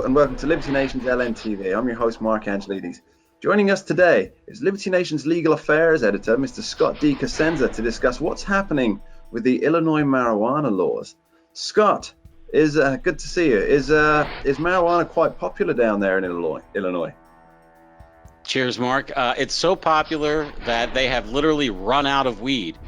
Hello and welcome to Liberty Nation's LNTV. I'm your host, Mark Angelides. Joining us today is Liberty Nation's Legal Affairs Editor, Mr. Scott D. Cosenza, to discuss what's happening with the Illinois marijuana laws. Scott, is good to see you. Is marijuana quite popular down there in Illinois? Cheers, Mark. It's so popular that they have literally run out of weed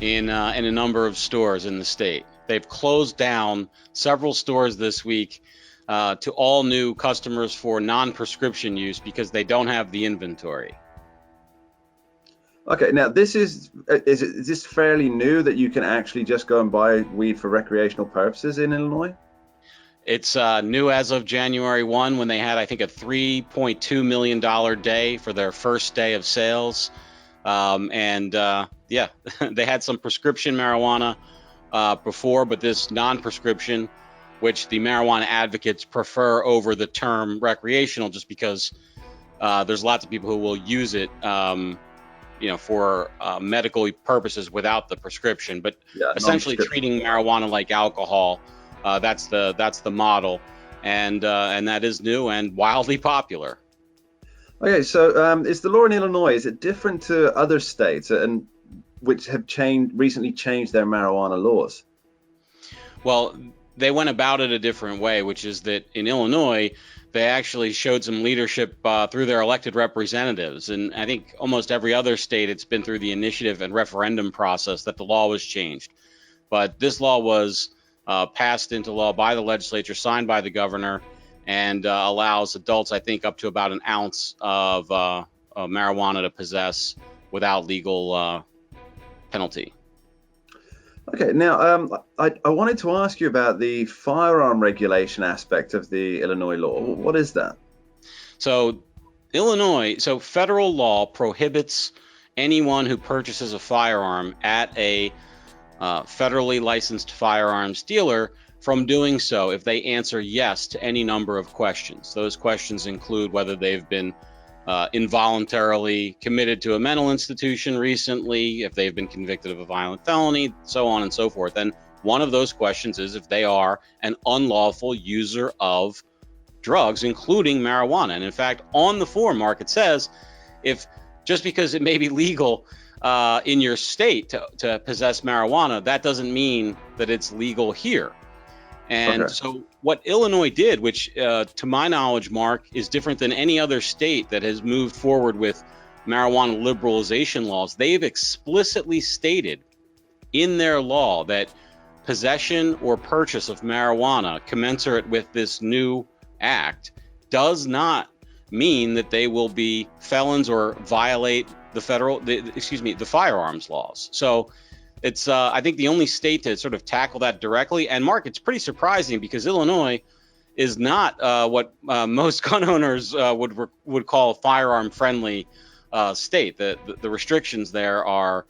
in a number of stores in the state. They've closed down several stores this week to all new customers for non-prescription use because they don't have the inventory. Okay, now is this fairly new that you can actually just go and buy weed for recreational purposes in Illinois? It's new as of January 1 when they had, I think, a $3.2 million day for their first day of sales. Yeah, they had some prescription marijuana before, but this non-prescription, which the marijuana advocates prefer over the term recreational, just because there's lots of people who will use it, for medical purposes without the prescription. But essentially treating marijuana like alcohol, that's the model, and that is new and wildly popular. Okay, so is the law in Illinois, is it different to other states and which have recently changed their marijuana laws? Well, they went about it a different way, which is that in Illinois, they actually showed some leadership through their elected representatives. And I think almost every other state, it's been through the initiative and referendum process that the law was changed. But this law was passed into law by the legislature, signed by the governor, and allows adults, I think, up to about an ounce of marijuana to possess without legal penalty. Okay, now I wanted to ask you about the firearm regulation aspect of the Illinois law. What is that? So federal law prohibits anyone who purchases a firearm at a federally licensed firearms dealer from doing so if they answer yes to any number of questions. Those questions include whether they've been involuntarily committed to a mental institution recently, if they've been convicted of a violent felony, so on and so forth. And one of those questions is if they are an unlawful user of drugs, including marijuana. And in fact, on the form, Mark, it says if just because it may be legal in your state to possess marijuana, that doesn't mean that it's legal here. And so what Illinois did, which to my knowledge, Mark, is different than any other state that has moved forward with marijuana liberalization laws, they've explicitly stated in their law that possession or purchase of marijuana commensurate with this new act does not mean that they will be felons or violate the firearms laws. So it's, I think, the only state to sort of tackle that directly. And Mark, it's pretty surprising because Illinois is not what most gun owners would call a firearm-friendly state. The restrictions there are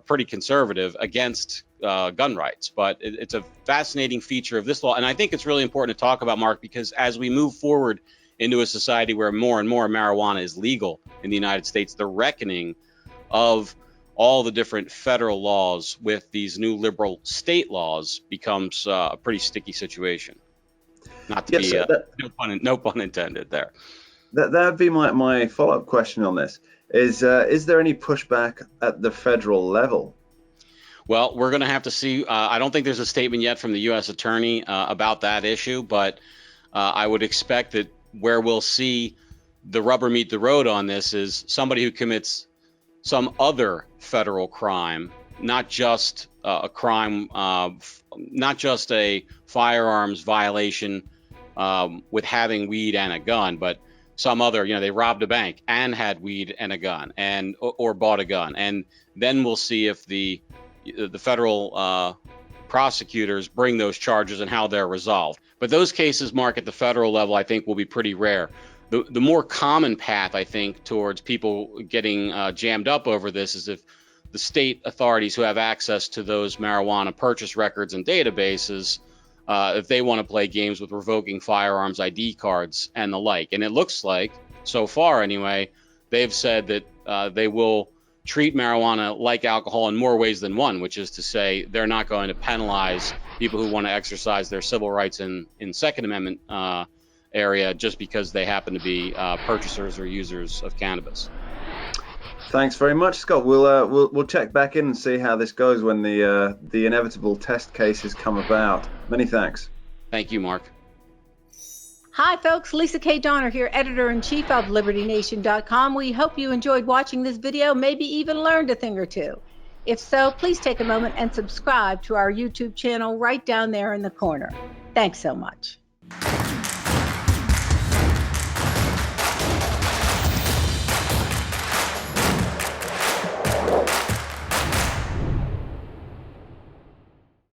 pretty conservative against gun rights. But it's a fascinating feature of this law, and I think it's really important to talk about, Mark, because as we move forward into a society where more and more marijuana is legal in the United States, the reckoning of all the different federal laws with these new liberal state laws becomes a pretty sticky situation. Not to be no pun intended there. That'd be my follow-up question on this. Is there any pushback at the federal level? Well, we're going to have to see. I don't think there's a statement yet from the U.S. Attorney about that issue, but I would expect that where we'll see the rubber meet the road on this is somebody who commits some other federal crime, not just a crime, not just a firearms violation with having weed and a gun, but some other, they robbed a bank and had weed and a gun or bought a gun. And then we'll see if the federal prosecutors bring those charges and how they're resolved. But those cases, Mark, at the federal level, I think will be pretty rare. The more common path, I think, towards people getting jammed up over this is if the state authorities who have access to those marijuana purchase records and databases, if they want to play games with revoking firearms ID cards and the like. And it looks like, so far anyway, they've said that they will treat marijuana like alcohol in more ways than one, which is to say they're not going to penalize people who want to exercise their civil rights in Second Amendment area just because they happen to be purchasers or users of cannabis. Thanks very much, Scott. We'll check back in and see how this goes when the inevitable test cases come about. Many thanks. Thank you, Mark. Hi, folks. Lisa K. Donner here, editor-in-chief of LibertyNation.com. We hope you enjoyed watching this video, maybe even learned a thing or two. If so, please take a moment and subscribe to our YouTube channel right down there in the corner. Thanks so much.